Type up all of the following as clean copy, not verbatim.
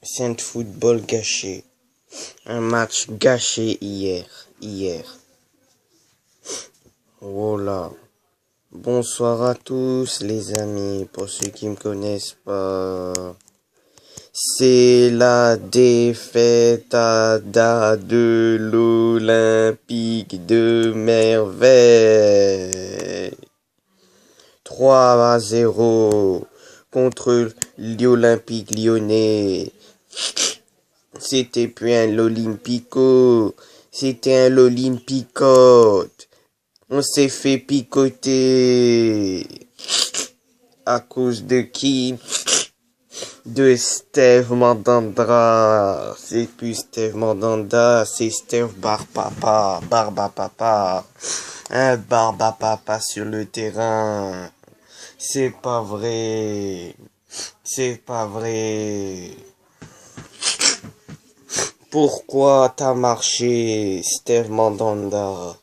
C'est un football gâché. Un match gâché hier. Voilà. Bonsoir à tous les amis. Pour ceux qui me connaissent pas, c'est la défaite de l'Olympique de Merveille. 3-0 contre l'Olympique lyonnais. C'était plus un l'Olympico, c'était un l'Olympicote. On s'est fait picoter. À cause de qui? De Steve Mandanda. C'est plus Steve Mandanda, c'est Steve Barbapapa. Un Barbapapa sur le terrain. C'est pas vrai. C'est pas vrai. Pourquoi t'as marché, Steve Mandanda?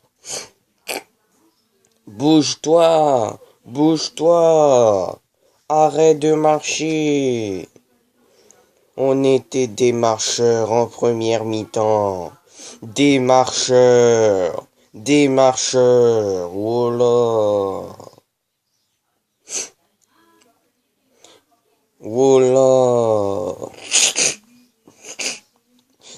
Bouge-toi, bouge-toi. Arrête de marcher. On était des marcheurs en première mi-temps. Des marcheurs. Voilà. Voilà.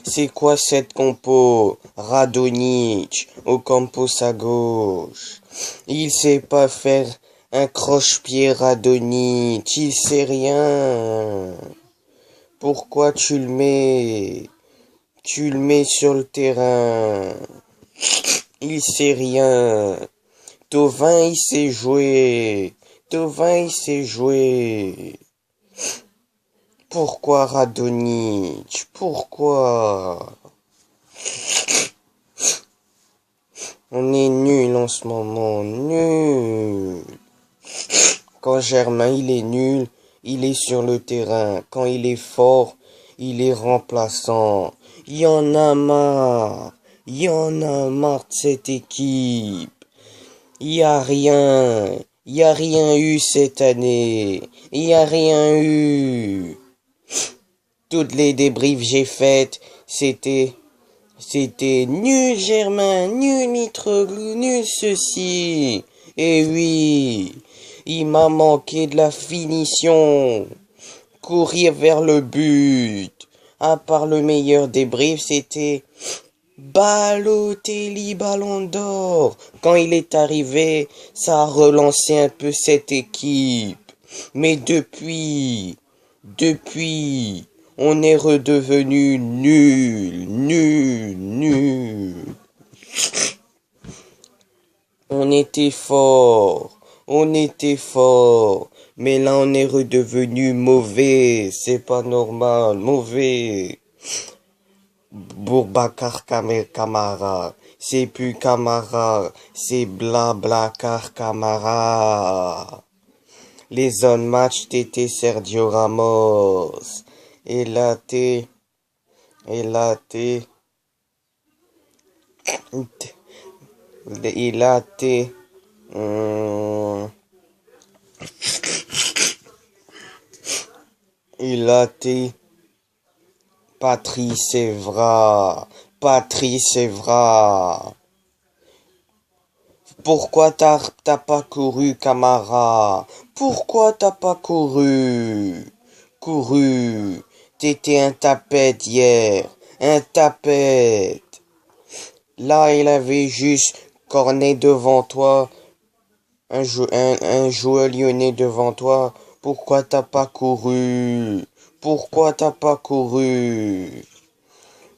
C'est quoi cette compo? Radonjic au campus à gauche. Il sait pas faire un croche-pied Radonjic. Il sait rien. Pourquoi tu le mets? Tu le mets sur le terrain. Il sait rien. Thauvin il sait jouer. Pourquoi Radonjic? Pourquoi? On est nul en ce moment, nul. Quand Germain il est nul, il est sur le terrain. Quand il est fort, il est remplaçant. Il y en a marre. Il y en a marre de cette équipe. Il y a rien. Il y a rien eu cette année. Il y a rien eu. Toutes les débriefs j'ai faites, c'était nul Germain, nul Mitroglou, nul ceci. Et oui, il m'a manqué de la finition. Courir vers le but. À part le meilleur débrief, c'était Balotelli Ballon d'Or. Quand il est arrivé, ça a relancé un peu cette équipe. Mais depuis, on est redevenu nul. On était fort. Mais là, on est redevenu mauvais. C'est pas normal, mauvais. Boubacar Kamara. C'est plus Kamara, c'est Blablacar Kamara. Les zones match t'étais Sergio Ramos. Et là t'es. Il a été Patrice Evra. Pourquoi t'as pas couru, Camara? Pourquoi t'as pas couru? T'étais un tapette hier. Un tapette. Là, il avait juste Cornet devant toi. Un joueur lyonnais devant toi. Pourquoi t'as pas couru?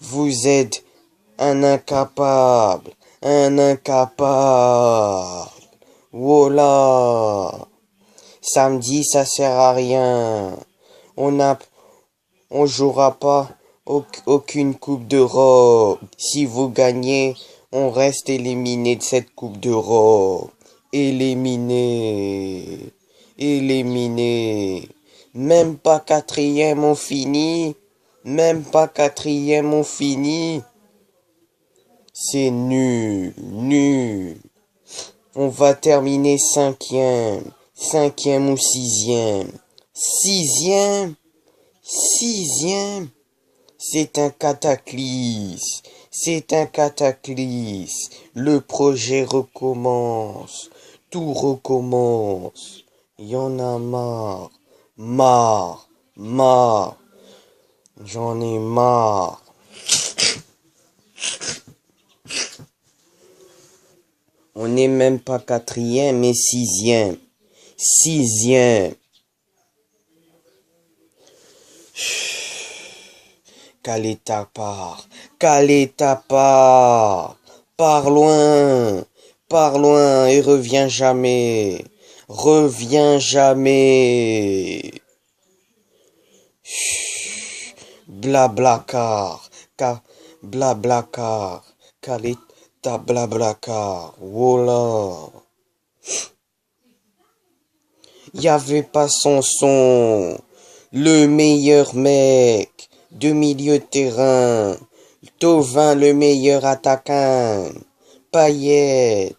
Vous êtes un incapable. Voilà. Samedi, ça sert à rien. On jouera pas aucune Coupe d'Europe. Si vous gagnez, on reste éliminé de cette Coupe d'Europe. Éliminé. Même pas quatrième, on finit. C'est nul. On va terminer cinquième ou sixième. Sixième, c'est un cataclysme. C'est un cataclysme. Le projet recommence. Tout recommence. Y en a marre. Marre. Marre. J'en ai marre. On n'est même pas quatrième, mais sixième. Sixième. Quelle est ta part? Quelle est ta part? Pars loin. Pars loin et reviens jamais. Reviens jamais. Blablacar. Blablacar. Quelle est ta blablacar? Voilà. Y avait pas son, le meilleur mec de milieu de terrain, Thauvin le meilleur attaquant, Payet,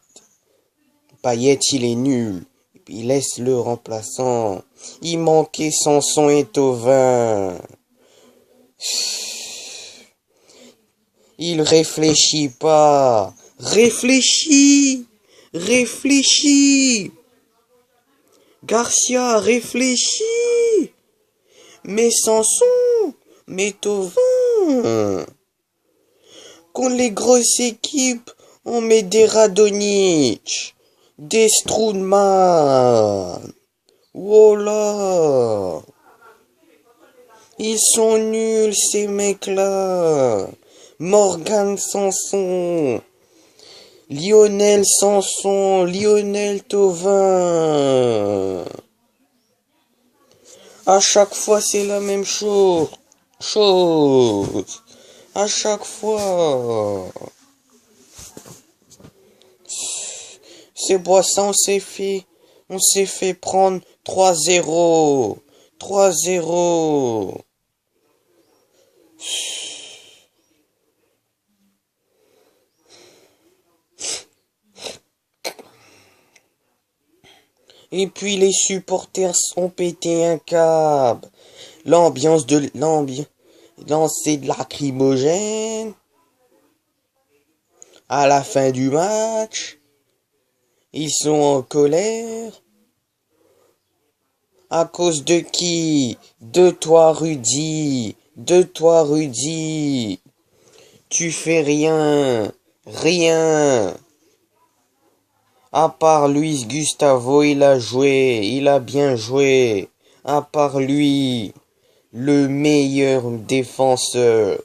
Payet il est nul, il laisse le remplaçant, il manquait Sanson et Thauvin. Il réfléchit pas, réfléchis, réfléchis. Garcia, réfléchis. Mais Sanson, mais Thauvin. Contre les grosses équipes, on met des Radonjic, des Strootman. Voilà. Ils sont nuls, ces mecs-là. Morgan Sanson. Lionel Sanson, Lionel Thauvin. À chaque fois, c'est la même chose. À chaque fois. C'est Boisson, on s'est fait prendre 3-0. 3-0. Et puis les supporters ont pété un câble. L'ambiance, lancer de lacrymogène. À la fin du match, ils sont en colère. À cause de qui? De toi, Rudy. De toi, Rudy. Tu fais rien. Rien. À part Luis Gustavo, il a joué. Il a bien joué. À part lui, le meilleur défenseur.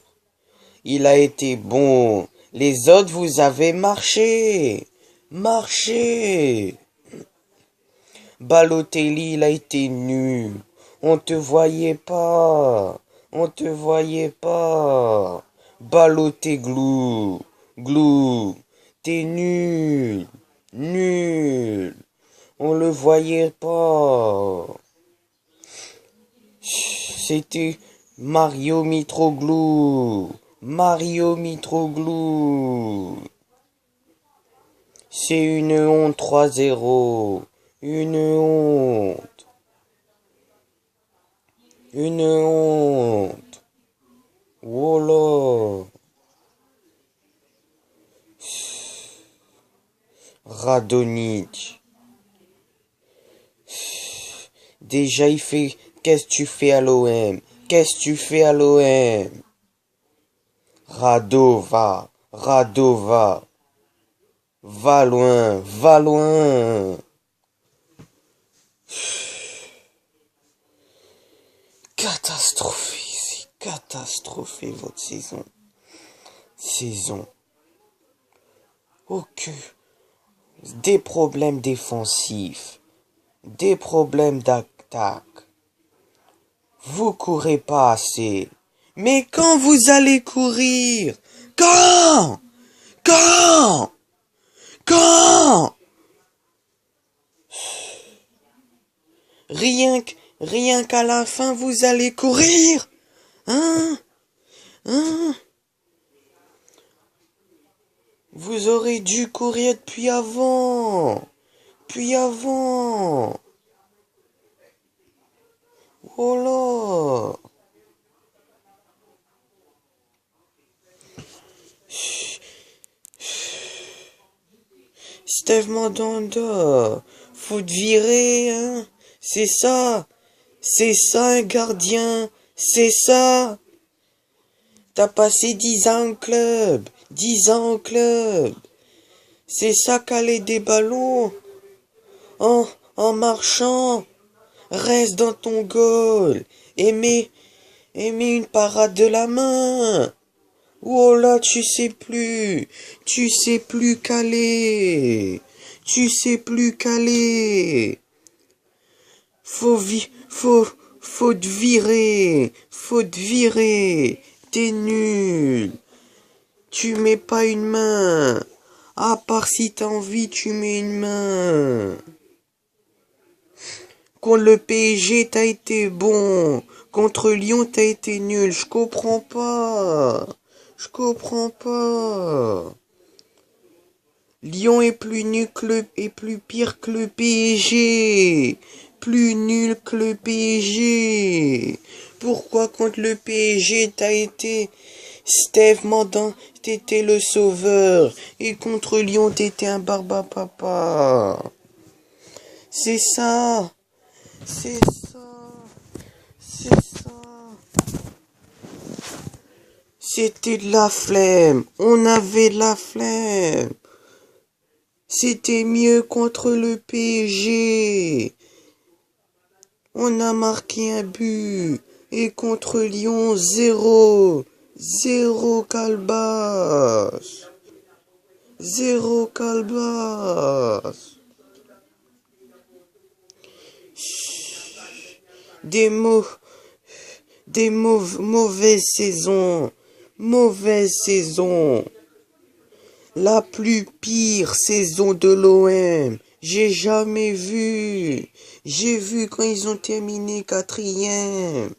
Il a été bon. Les autres, vous avez marché. Marché. Balotelli, il a été nul. On te voyait pas. On te voyait pas. Balotelli, glou. T'es nul. Nul. On le voyait pas. C'était Mario Mitroglou. Mario Mitroglou. C'est une honte 3-0. Une honte. Une honte. Voilà. Radonjic. Déjà il fait... Qu'est-ce que tu fais à l'OM? Qu'est-ce que tu fais à l'OM? Radova. Radova. Va loin. Va loin. Catastrophé. C'est catastrophé votre saison. Saison. Ok. Des problèmes défensifs. Des problèmes d'attaque. Vous courez pas assez. Mais quand vous allez courir? Quand? Quand? Quand? Rien qu'à la fin, vous allez courir? Hein? Hein? Vous aurez dû courir depuis avant. Puis avant. Voilà. Steve Mandanda, faut te virer, hein. C'est ça un gardien, c'est ça. T'as passé 10 ans au club, 10 ans au club. C'est ça caler des ballons en marchant. Reste dans ton goal et mets une parade de la main. Oh là, tu sais plus caler, tu sais plus caler. Faut te virer, t'es nul. Tu mets pas une main. À part si t'as envie, tu mets une main. Contre le PSG, t'as été bon. Contre Lyon, t'as été nul. Je comprends pas. Je comprends pas. Lyon est plus nul est plus pire que le PSG. Plus nul que le PSG. Pourquoi contre le PSG, t'as été Steve Mandanda, t'étais le sauveur. Et contre Lyon, t'étais un barbapapa. C'est ça. C'est ça. C'est ça. C'était de la flemme. On avait de la flemme. C'était mieux contre le PSG. On a marqué un but. Et contre Lyon, 0. 0 Calbas. 0 Calbas. Des mots. Mauvaise saison. Mauvaise saison. La plus pire saison de l'OM. J'ai jamais vu. J'ai vu quand ils ont terminé 4e.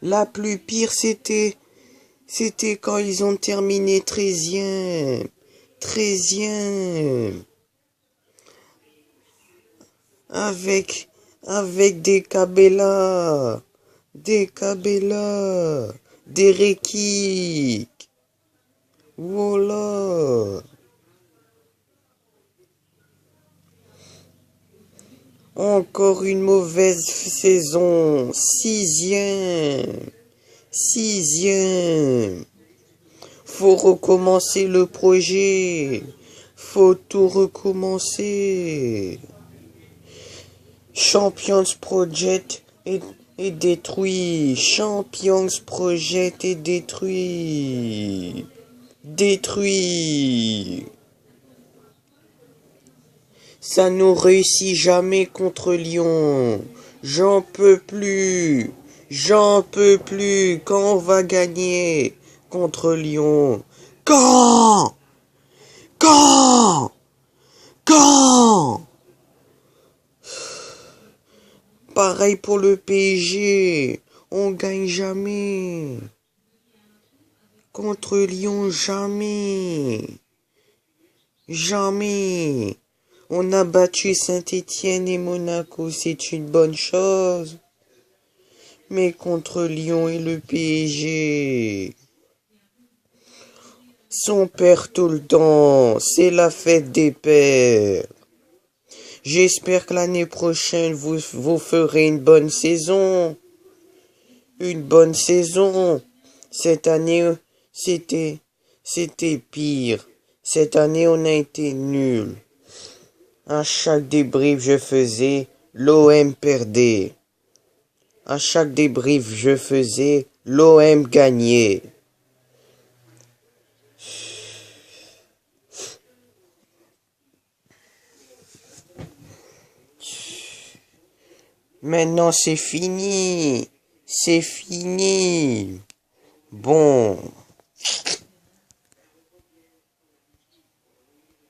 La plus pire, c'était quand ils ont terminé 13e. 13e. Avec des Cabella. Des Rekik. Voilà. Encore une mauvaise saison. 6e. 6e. Faut recommencer le projet. Faut tout recommencer. Champions Project est détruit. Champions Project est détruit. Détruit. Ça nous réussit jamais contre Lyon. J'en peux plus. J'en peux plus. Quand on va gagner contre Lyon? Quand? Quand? Quand? Pareil pour le PSG. On gagne jamais. Contre Lyon, jamais. Jamais. On a battu Saint-Étienne et Monaco, c'est une bonne chose. Mais contre Lyon et le PSG, on perd tout le temps. C'est la fête des pères. J'espère que l'année prochaine, vous ferez une bonne saison. Une bonne saison. Cette année, c'était pire. Cette année, on a été nuls. À chaque débrief je faisais, l'OM perdait. À chaque débrief je faisais, l'OM gagnait. Maintenant c'est fini. C'est fini. Bon.